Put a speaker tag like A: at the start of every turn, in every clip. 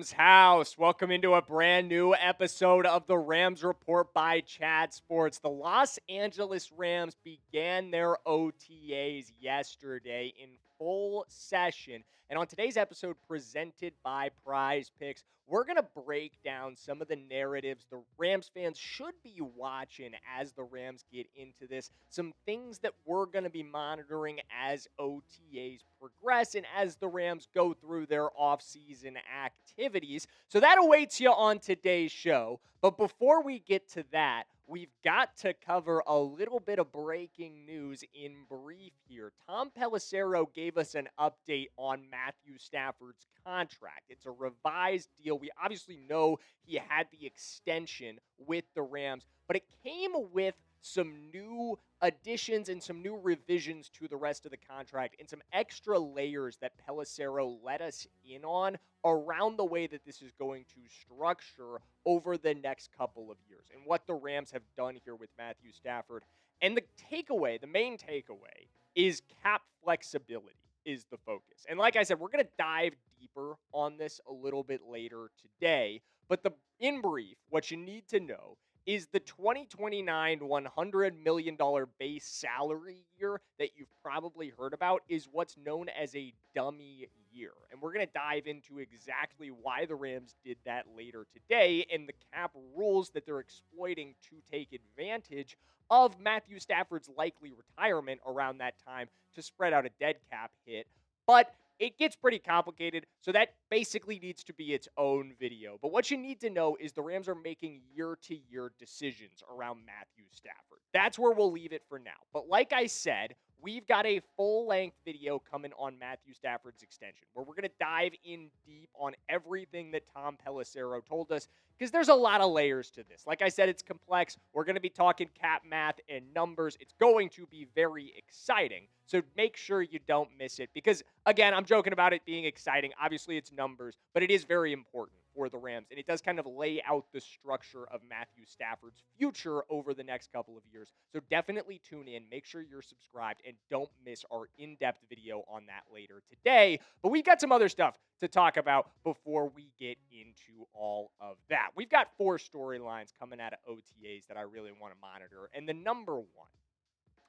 A: Rams house. Welcome into a brand new episode of the Rams Report by Chat Sports. The Los Angeles Rams began their OTAs yesterday in full session. And on today's episode, presented by Prize Picks, we're going to break down some of the narratives the Rams fans should be watching as the Rams get into this. Some things that we're going to be monitoring as OTAs progress and as the Rams go through their offseason activities. So that awaits you on today's show. But before we get to that, we've got to cover a little bit of breaking news in brief here. Tom Pelissero gave us an update on Matthew Stafford's contract. It's a revised deal. We obviously know he had the extension with the Rams, but it came with some new additions and some new revisions to the rest of the contract and some extra layers that Pelissero let us in on around the way that this is going to structure over the next couple of years and what the Rams have done here with Matthew Stafford. And the takeaway, the main takeaway, is cap flexibility is the focus. And like I said, we're going to dive deeper on this a little bit later today. But in brief, what you need to know is the 2029 $100 million base salary year that you've probably heard about is what's known as a dummy year. And we're going to dive into exactly why the Rams did that later today and the cap rules that they're exploiting to take advantage of Matthew Stafford's likely retirement around that time to spread out a dead cap hit. But it gets pretty complicated, so that basically needs to be its own video. But what you need to know is the Rams are making year-to-year decisions around Matthew Stafford. That's where we'll leave it for now. But like I said, we've got a full-length video coming on Matthew Stafford's extension, where we're going to dive in deep on everything that Tom Pelissero told us, because there's a lot of layers to this. Like I said, it's complex. We're going to be talking cap math and numbers. It's going to be very exciting. So make sure you don't miss it because, again, I'm joking about it being exciting. Obviously, it's numbers, but it is very important for the Rams, and it does kind of lay out the structure of Matthew Stafford's future over the next couple of years. So definitely tune in. Make sure you're subscribed, and don't miss our in-depth video on that later today. But we've got some other stuff to talk about before we get into all of that. We've got 4 storylines coming out of OTAs that I really want to monitor, and the number one,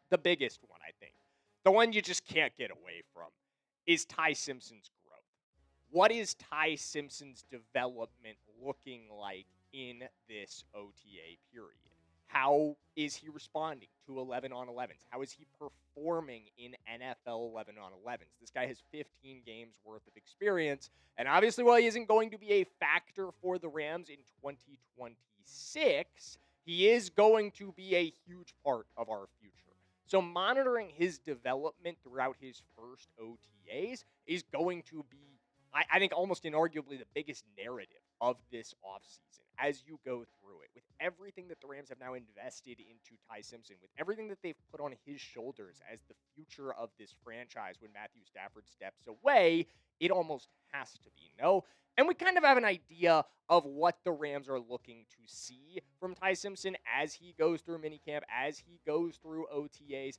A: the biggest one, I think, the one you just can't get away from, is Ty Simpson's growth. What is Ty Simpson's development looking like in this OTA period? How is he responding to 11 on 11s? How is he performing in NFL 11 on 11s? This guy has 15 games worth of experience. And obviously, while he isn't going to be a factor for the Rams in 2026, he is going to be a huge part of our future. So monitoring his development throughout his first OTAs is going to be, I think, almost inarguably the biggest narrative of this offseason as you go through it. With everything that the Rams have now invested into Ty Simpson, with everything that they've put on his shoulders as the future of this franchise when Matthew Stafford steps away, it almost has to be, no? And we kind of have an idea of what the Rams are looking to see from Ty Simpson as he goes through minicamp, as he goes through OTAs.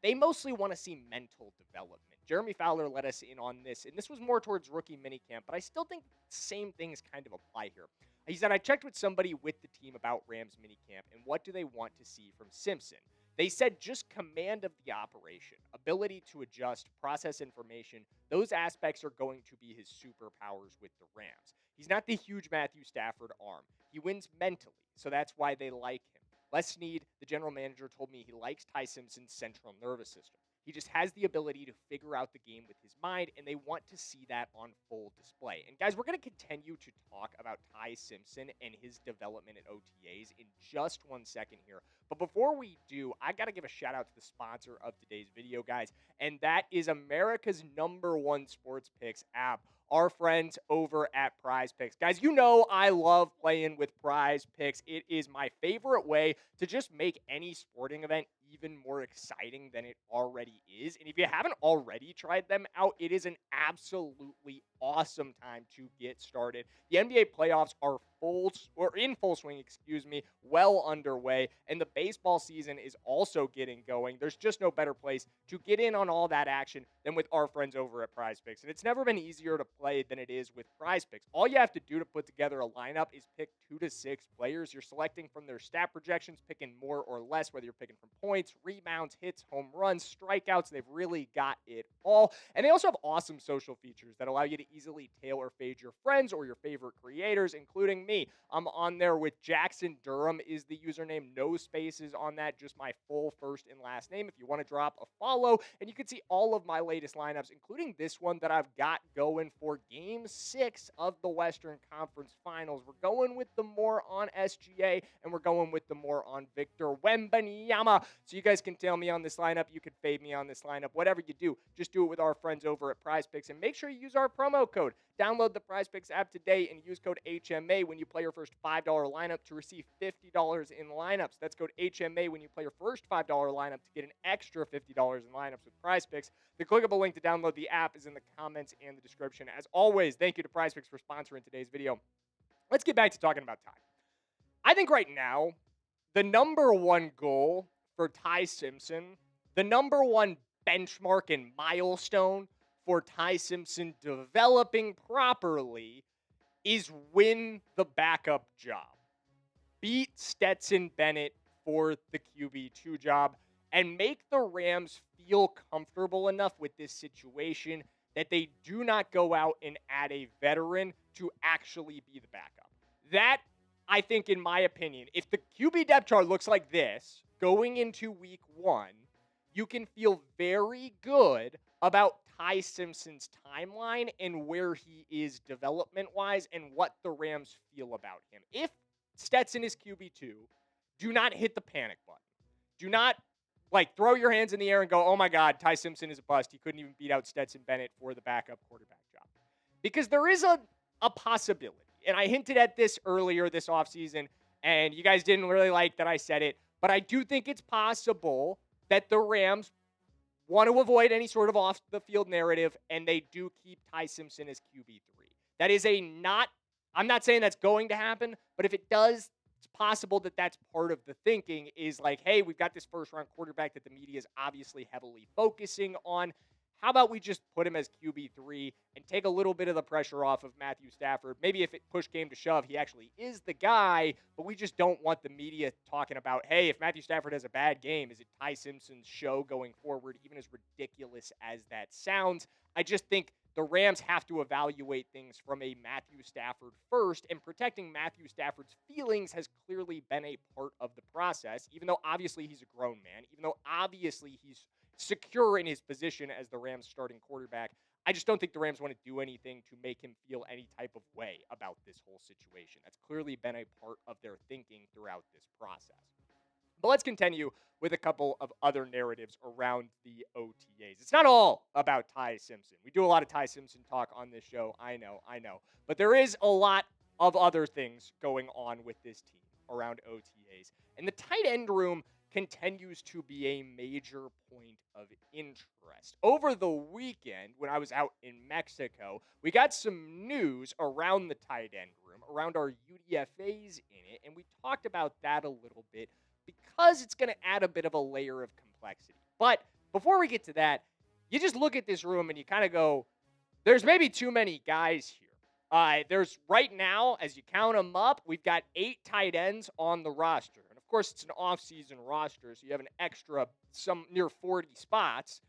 A: They mostly want to see mental development. Jeremy Fowler let us in on this, and this was more towards rookie minicamp, but I still think the same things kind of apply here. He said, I checked with somebody with the team about Rams minicamp, and what do they want to see from Simpson? They said just command of the operation, ability to adjust, process information. Those aspects are going to be his superpowers with the Rams. He's not the huge Matthew Stafford arm. He wins mentally, so that's why they like him. Les Snead, the general manager, told me he likes Ty Simpson's central nervous system. He just has the ability to figure out the game with his mind, and they want to see that on full display. And guys, we're going to continue to talk about Ty Simpson and his development at OTAs in just one second here. But before we do, I got to give a shout out to the sponsor of today's video, guys, and that is America's #1 sports picks app, our friends over at Prize Picks. Guys, you know I love playing with Prize Picks. It is my favorite way to just make any sporting event even more exciting than it already is. And if you haven't already tried them out, it is an absolutely awesome time to get started. The NBA playoffs are in full swing, well underway, and the baseball season is also getting going. There's just no better place to get in on all that action than with our friends over at Prize Picks. And it's never been easier to play than it is with Prize Picks. All you have to do to put together a lineup is pick 2 to 6 players. You're selecting from their stat projections, picking more or less, whether you're picking from points, rebounds, hits, home runs, strikeouts. They've really got it all. And they also have awesome social features that allow you to easily tailor fade your friends or your favorite creators, including me. I'm on there with Jackson Durham is the username. No spaces on that, just my full first and last name if you want to drop a follow. And you can see all of my latest lineups, including this one that I've got going for Game 6 of the Western Conference Finals. We're going with the more on SGA, and we're going with the more on Victor Wembanyama. So you guys can tail me on this lineup. You can fade me on this lineup. Whatever you do, just do it with our friends over at Prize Picks. And make sure you use our promo code. Download the Prize Picks app today and use code HMA when you play your first $5 lineup to receive $50 in lineups. That's code HMA when you play your first $5 lineup to get an extra $50 in lineups with Prize Picks. The clickable link to download the app is in the comments and the description. As always, thank you to Prize Picks for sponsoring today's video. Let's get back to talking about Ty. I think right now, the number one goal for Ty Simpson, the number one benchmark and milestone for Ty Simpson developing properly is win the backup job. Beat Stetson Bennett for the QB2 job and make the Rams feel comfortable enough with this situation that they do not go out and add a veteran to actually be the backup. That, I think, in my opinion, if the QB depth chart looks like this going into week 1, you can feel very good about Ty Simpson's timeline and where he is development-wise and what the Rams feel about him. If Stetson is QB2, do not hit the panic button. Do not, throw your hands in the air and go, oh my God, Ty Simpson is a bust. He couldn't even beat out Stetson Bennett for the backup quarterback job. Because there is a possibility, and I hinted at this earlier this offseason, and you guys didn't really like that I said it, but I do think it's possible that the Rams want to avoid any sort of off-the-field narrative, and they do keep Ty Simpson as QB3. That is I'm not saying that's going to happen, but if it does, it's possible that that's part of the thinking is hey, we've got this first-round quarterback that the media is obviously heavily focusing on. How about we just put him as QB3 and take a little bit of the pressure off of Matthew Stafford? Maybe if it push came to shove, he actually is the guy, but we just don't want the media talking about, hey, if Matthew Stafford has a bad game, is it Ty Simpson's show going forward, even as ridiculous as that sounds? I just think the Rams have to evaluate things from a Matthew Stafford first, and protecting Matthew Stafford's feelings has clearly been a part of the process, even though obviously he's a grown man, even though obviously he's secure in his position as the Rams starting quarterback. I just don't think the Rams want to do anything to make him feel any type of way about this whole situation. That's clearly been a part of their thinking throughout this process. But let's continue with a couple of other narratives around the OTAs. It's not all about Ty Simpson. We do a lot of Ty Simpson talk on this show. I know. But there is a lot of other things going on with this team around OTAs. And the tight end room continues to be a major point of interest. Over the weekend, when I was out in Mexico, we got some news around the tight end room, around our UDFAs in it, and we talked about that a little bit because it's going to add a bit of a layer of complexity. But before we get to that, you just look at this room and you kind of go, there's maybe too many guys here. There's right now, as you count them up, we've got 8 tight ends on the roster. And of course, it's an off-season roster, so you have an extra some near 40 spots.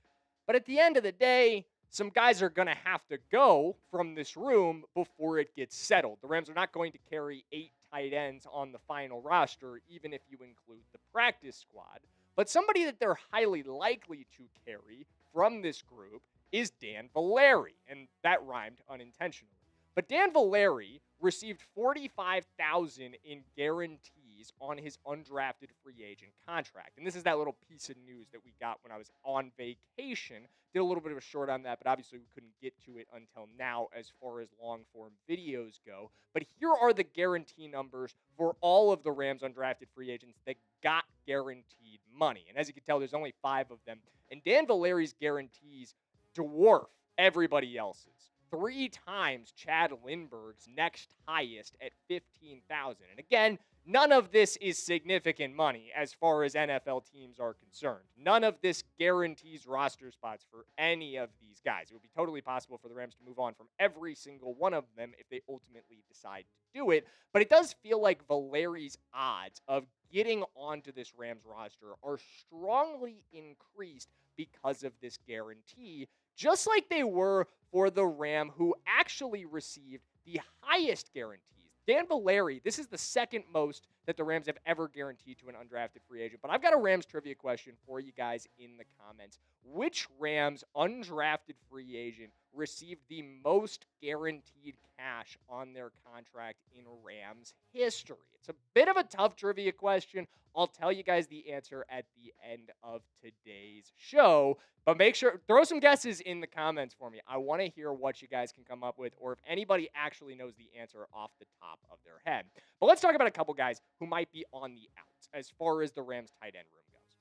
A: But at the end of the day, some guys are going to have to go from this room before it gets settled. The Rams are not going to carry 8 tight ends on the final roster, even if you include the practice squad. But somebody that they're highly likely to carry from this group is Dan Valeri, and that rhymed unintentionally. But Dan Valeri received $45,000 in guarantees on his undrafted free agent contract. And this is that little piece of news that we got when I was on vacation. Did a little bit of a short on that, but obviously we couldn't get to it until now as far as long-form videos go. But here are the guarantee numbers for all of the Rams undrafted free agents that got guaranteed money. And as you can tell, there's only 5 of them. And Dan Valeri's guarantees dwarf everybody else's. 3 times Chad Lindbergh's next highest at 15,000. And again, none of this is significant money as far as NFL teams are concerned. None of this guarantees roster spots for any of these guys. It would be totally possible for the Rams to move on from every single one of them if they ultimately decide to do it. But it does feel like Valeri's odds of getting onto this Rams roster are strongly increased because of this guarantee, just like they were for the Ram who actually received the highest guarantees. Dan Valeri, this is the second most that the Rams have ever guaranteed to an undrafted free agent. But I've got a Rams trivia question for you guys in the comments. Which Rams undrafted free agent received the most guaranteed cash on their contract in Rams history? It's a bit of a tough trivia question. I'll tell you guys the answer at the end of today's show. But make sure, throw some guesses in the comments for me. I want to hear what you guys can come up with, or if anybody actually knows the answer off the top of their head. But let's talk about a couple guys who might be on the outs as far as the Rams tight end room goes.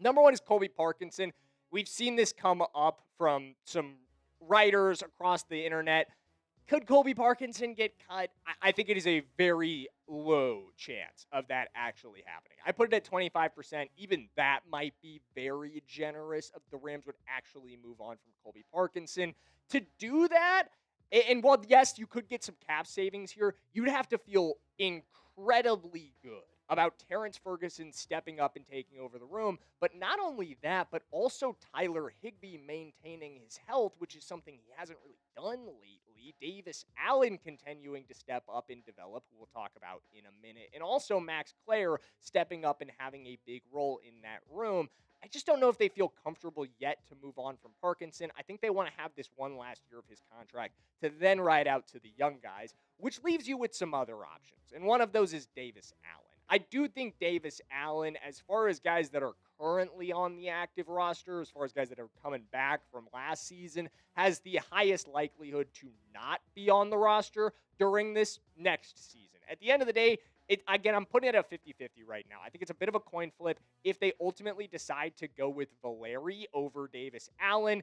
A: Number one is Colby Parkinson. We've seen this come up from some writers across the internet. Could Colby Parkinson get cut? I think it is a very low chance of that actually happening. I put it at 25%. Even that might be very generous if the Rams would actually move on from Colby Parkinson. To do that, and while, yes, you could get some cap savings here, you'd have to feel incredibly good about Terrance Ferguson stepping up and taking over the room. But not only that, but also Tyler Higbee maintaining his health, which is something he hasn't really done lately. Davis Allen continuing to step up and develop, who we'll talk about in a minute. And also Max Clare stepping up and having a big role in that room. I just don't know if they feel comfortable yet to move on from Parkinson. I think they want to have this one last year of his contract to then ride out to the young guys, which leaves you with some other options. And one of those is Davis Allen. I do think Davis Allen, as far as guys that are currently on the active roster, as far as guys that are coming back from last season, has the highest likelihood to not be on the roster during this next season. At the end of the day, I'm putting it at 50-50 right now. I think it's a bit of a coin flip. If they ultimately decide to go with Valeri over Davis Allen,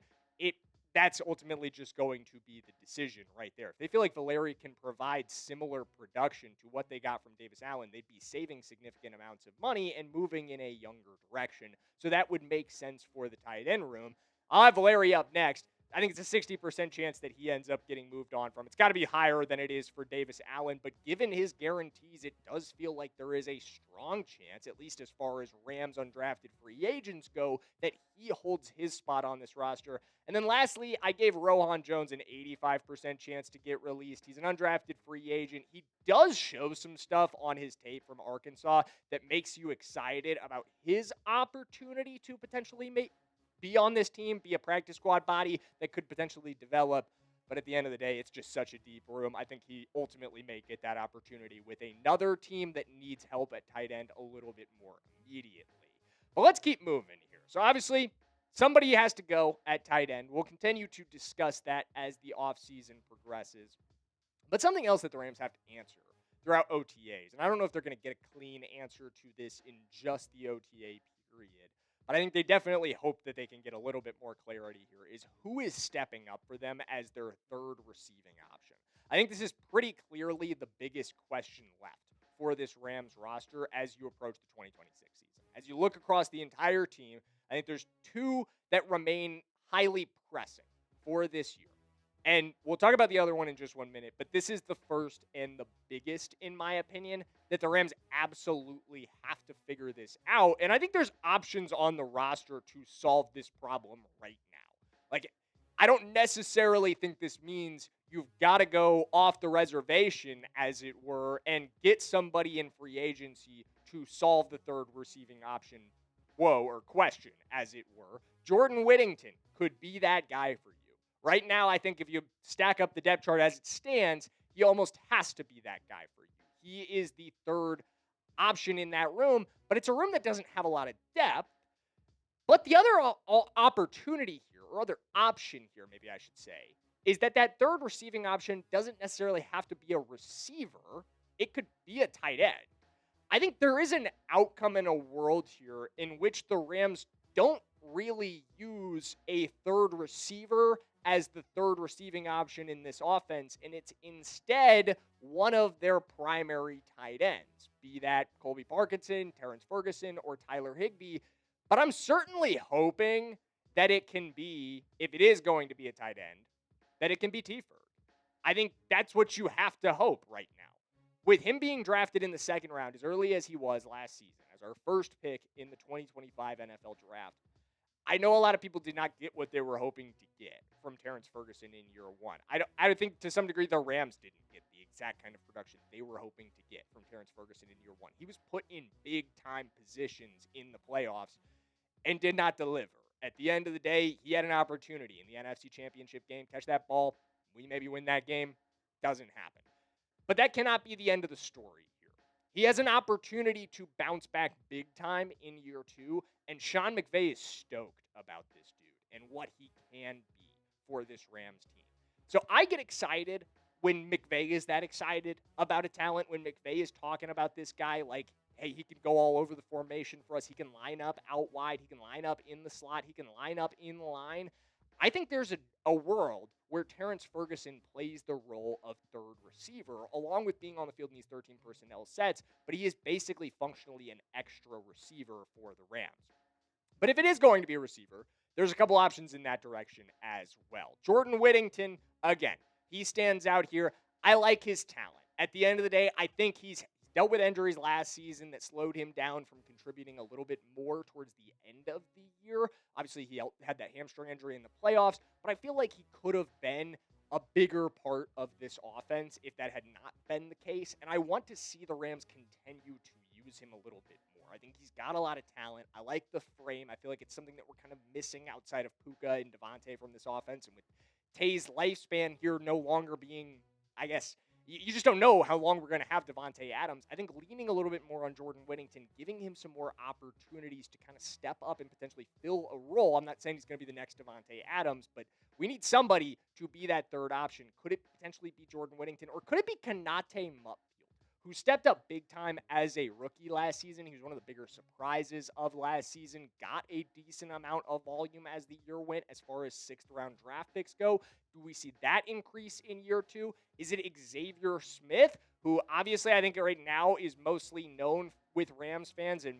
A: that's ultimately just going to be the decision right there. If they feel like Valeri can provide similar production to what they got from Davis Allen, they'd be saving significant amounts of money and moving in a younger direction. So that would make sense for the tight end room. I'll have Valeri up next. I think it's a 60% chance that he ends up getting moved on from. It's got to be higher than it is for Davis Allen, but given his guarantees, it does feel like there is a strong chance, at least as far as Rams undrafted free agents go, that he holds his spot on this roster. And then lastly, I gave Rohan Jones an 85% chance to get released. He's an undrafted free agent. He does show some stuff on his tape from Arkansas that makes you excited about his opportunity to potentially be on this team, be a practice squad body that could potentially develop. But at the end of the day, it's just such a deep room. I think he ultimately may get that opportunity with another team that needs help at tight end a little bit more immediately. But let's keep moving here. So obviously, somebody has to go at tight end. We'll continue to discuss that as the offseason progresses. But something else that the Rams have to answer throughout OTAs, and I don't know if they're going to get a clean answer to this in just the OTA period, but I think they definitely hope that they can get a little bit more clarity here, is who is stepping up for them as their third receiving option. I think this is pretty clearly the biggest question left for this Rams roster as you approach the 2026 season. As you look across the entire team, I think there's two that remain highly pressing for this year. And we'll talk about the other one in just 1 minute, but this is the first and the biggest, in my opinion, that the Rams absolutely have to figure this out. And I think there's options on the roster to solve this problem right now. Like, I don't necessarily think this means you've got to go off the reservation, as it were, and get somebody in free agency to solve the third receiving option or question, as it were. Jordan Whittington could be that guy for you. Right now, I think if you stack up the depth chart as it stands, he almost has to be that guy for you. He is the third option in that room, but it's a room that doesn't have a lot of depth. But the other opportunity here, or other option here, maybe I should say, is that third receiving option doesn't necessarily have to be a receiver. It could be a tight end. I think there is an outcome in a world here in which the Rams don't really use a third receiver as the third receiving option in this offense, and it's instead one of their primary tight ends, be that Colby Parkinson, Terrance Ferguson, or Tyler Higbee. But I'm certainly hoping that it can be, if it is going to be a tight end, that it can be T. Ferg. I think that's what you have to hope right now. With him being drafted in the second round as early as he was last season, as our first pick in the 2025 NFL draft, I know a lot of people did not get what they were hoping to get from Terrance Ferguson in year one. I think to some degree the Rams didn't get the exact kind of production they were hoping to get from Terrance Ferguson in year one. He was put in big time positions in the playoffs and did not deliver. At the end of the day, he had an opportunity in the NFC Championship game. Catch that ball, we maybe win that game. Doesn't happen. But that cannot be the end of the story here. He has an opportunity to bounce back big time in year two, and Sean McVay is stoked about this dude and what he can be for this Rams team. So I get excited when McVay is that excited about a talent, when McVay is talking about this guy like, hey, he can go all over the formation for us. He can line up out wide. He can line up in the slot. He can line up in line. I think there's a world where Terrance Ferguson plays the role of third receiver, along with being on the field in these 13 personnel sets, but he is basically functionally an extra receiver for the Rams. But if it is going to be a receiver, there's a couple options in that direction as well. Jordan Whittington, again, he stands out here. I like his talent. At the end of the day, I think he's dealt with injuries last season that slowed him down from contributing a little bit more towards the end of the year. Obviously, he had that hamstring injury in the playoffs, but I feel like he could have been a bigger part of this offense if that had not been the case. And I want to see the Rams continue to use him a little bit more. I think he's got a lot of talent. I like the frame. I feel like it's something that we're kind of missing outside of Puka and Devontae from this offense. And with Tay's lifespan here no longer being, I guess, you just don't know how long we're going to have Devontae Adams. I think leaning a little bit more on Jordan Whittington, giving him some more opportunities to kind of step up and potentially fill a role. I'm not saying he's going to be the next Devontae Adams, but we need somebody to be that third option. Could it potentially be Jordan Whittington, or could it be Kanate Mupfield, who stepped up big time as a rookie last season? He was one of the bigger surprises of last season, got a decent amount of volume as the year went as far as sixth-round draft picks go. Do we see that increase in year two? Is it Xavier Smith, who obviously I think right now is mostly known with Rams fans and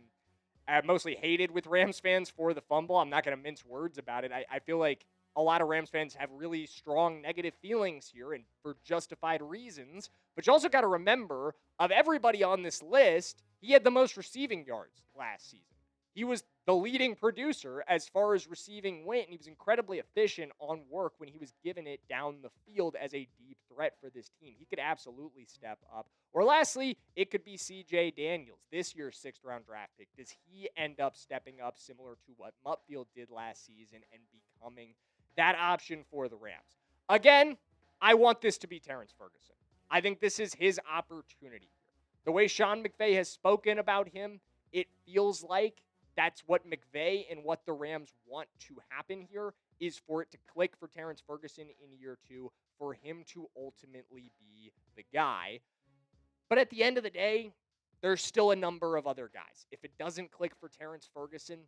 A: mostly hated with Rams fans for the fumble? I'm not going to mince words about it. I feel like a lot of Rams fans have really strong negative feelings here, and for justified reasons. But you also got to remember, of everybody on this list, he had the most receiving yards last season. He was the leading producer as far as receiving went, and he was incredibly efficient on work when he was given it down the field as a deep threat for this team. He could absolutely step up. Or lastly, it could be C.J. Daniels, this year's sixth-round draft pick. Does he end up stepping up similar to what Mupfield did last season and becoming that option for the Rams? Again, I want this to be Terrance Ferguson. I think this is his opportunity here. The way Sean McVay has spoken about him, it feels like that's what McVay and what the Rams want to happen here, is for it to click for Terrance Ferguson in year two, for him to ultimately be the guy. But at the end of the day, there's still a number of other guys. If it doesn't click for Terrance Ferguson,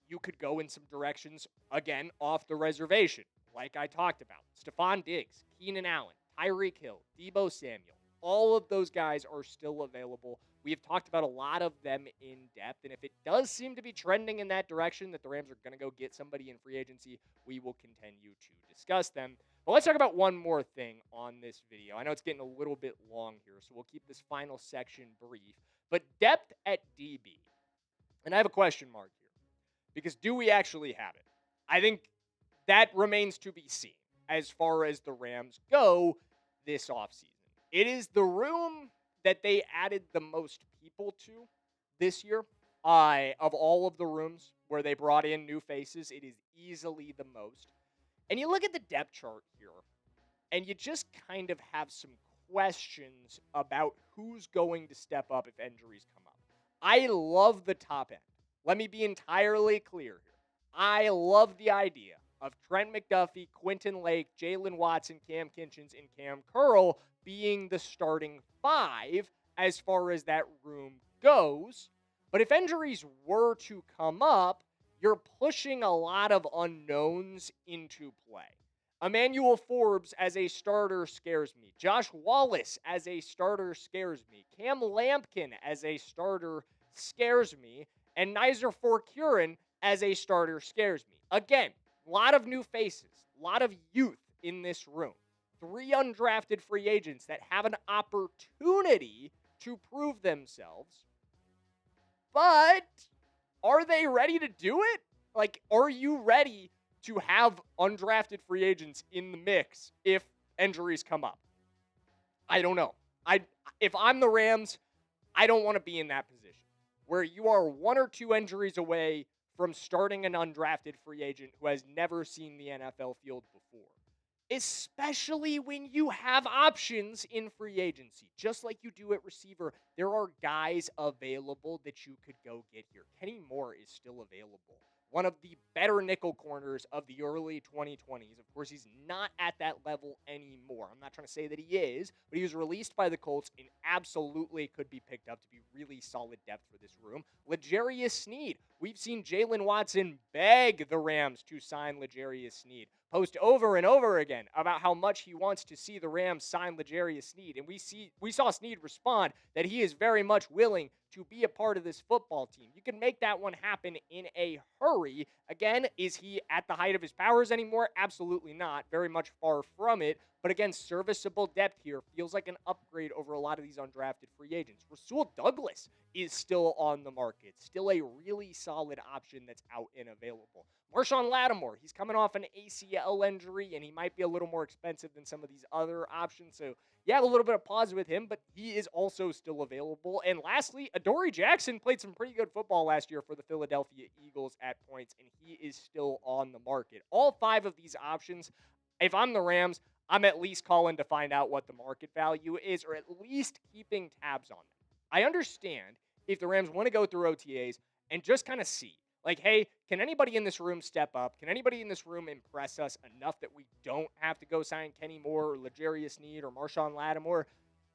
A: you could go in some directions, again, off the reservation, like I talked about. Stephon Diggs, Keenan Allen, Tyreek Hill, Deebo Samuel, all of those guys are still available. We have talked about a lot of them in depth, and if it does seem to be trending in that direction, that the Rams are going to go get somebody in free agency, we will continue to discuss them. But let's talk about one more thing on this video. I know it's getting a little bit long here, so we'll keep this final section brief. But depth at DB. And I have a question mark here, because do we actually have it? I think that remains to be seen as far as the Rams go this offseason. It is the room that they added the most people to this year. Of all of the rooms where they brought in new faces, it is easily the most. And you look at the depth chart here, and you just kind of have some questions about who's going to step up if injuries come up. I love the top end. Let me be entirely clear here. I love the idea of Trent McDuffie, Quentin Lake, Jalen Watson, Cam Kinchens, and Cam Curl being the starting five as far as that room goes. But if injuries were to come up, you're pushing a lot of unknowns into play. Emmanuel Forbes as a starter scares me. Josh Wallace as a starter scares me. Cam Lampkin as a starter scares me. And Nizer Forkurin as a starter scares me. Again, a lot of new faces, a lot of youth in this room. 3 undrafted free agents that have an opportunity to prove themselves. But are they ready to do it? Like, are you ready to have undrafted free agents in the mix if injuries come up? I don't know. If I'm the Rams, I don't want to be in that position where you are 1 or 2 injuries away from starting an undrafted free agent who has never seen the NFL field before. Especially when you have options in free agency. Just like you do at receiver, there are guys available that you could go get here. Kenny Moore is still available. One of the better nickel corners of the early 2020s. Of course, he's not at that level anymore. I'm not trying to say that he is, but he was released by the Colts and absolutely could be picked up to be really solid depth for this room. L'Jarius Sneed. We've seen Jalen Watson beg the Rams to sign L'Jarius Sneed. Post over and over again about how much he wants to see the Rams sign L'Jarius Sneed. And we saw Sneed respond that he is very much willing to be a part of this football team. You can make that one happen in a hurry. Again, is he at the height of his powers anymore? Absolutely not. Very much far from it. But again, serviceable depth here feels like an upgrade over a lot of these undrafted free agents. Rasul Douglas is still on the market. Still a really solid option that's out and available. Marshawn Lattimore, he's coming off an ACL injury, and he might be a little more expensive than some of these other options. So, yeah, a little bit of pause with him, but he is also still available. And lastly, Adoree Jackson played some pretty good football last year for the Philadelphia Eagles at points, and he is still on the market. All 5 of these options, if I'm the Rams, I'm at least calling to find out what the market value is, or at least keeping tabs on them. I understand if the Rams want to go through OTAs and just kind of see. Like, hey, can anybody in this room step up? Can anybody in this room impress us enough that we don't have to go sign Kenny Moore or L'Jarius Sneed or Marshawn Lattimore?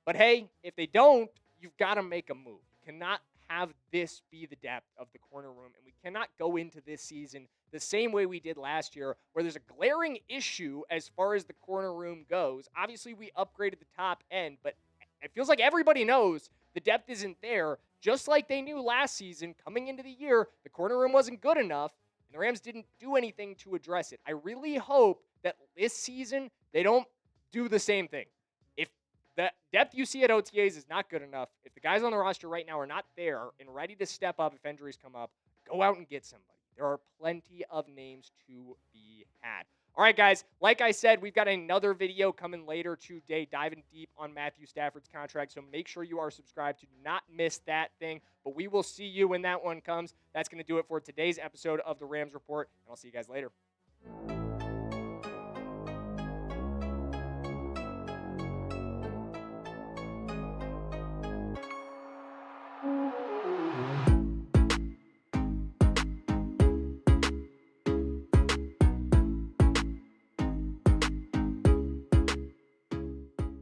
A: But hey, if they don't, you've got to make a move. You cannot have this be the depth of the corner room, and we cannot go into this season the same way we did last year, where there's a glaring issue as far as the corner room goes. Obviously, we upgraded the top end, but it feels like everybody knows the depth isn't there. Just like they knew last season, coming into the year, the corner room wasn't good enough, and the Rams didn't do anything to address it. I really hope that this season they don't do the same thing. If the depth you see at OTAs is not good enough, if the guys on the roster right now are not there and ready to step up if injuries come up, go out and get somebody. There are plenty of names to be had. All right, guys, like I said, we've got another video coming later today, diving deep on Matthew Stafford's contract, so make sure you are subscribed to not miss that thing, but we will see you when that one comes. That's going to do it for today's episode of the Rams Report, and I'll see you guys later.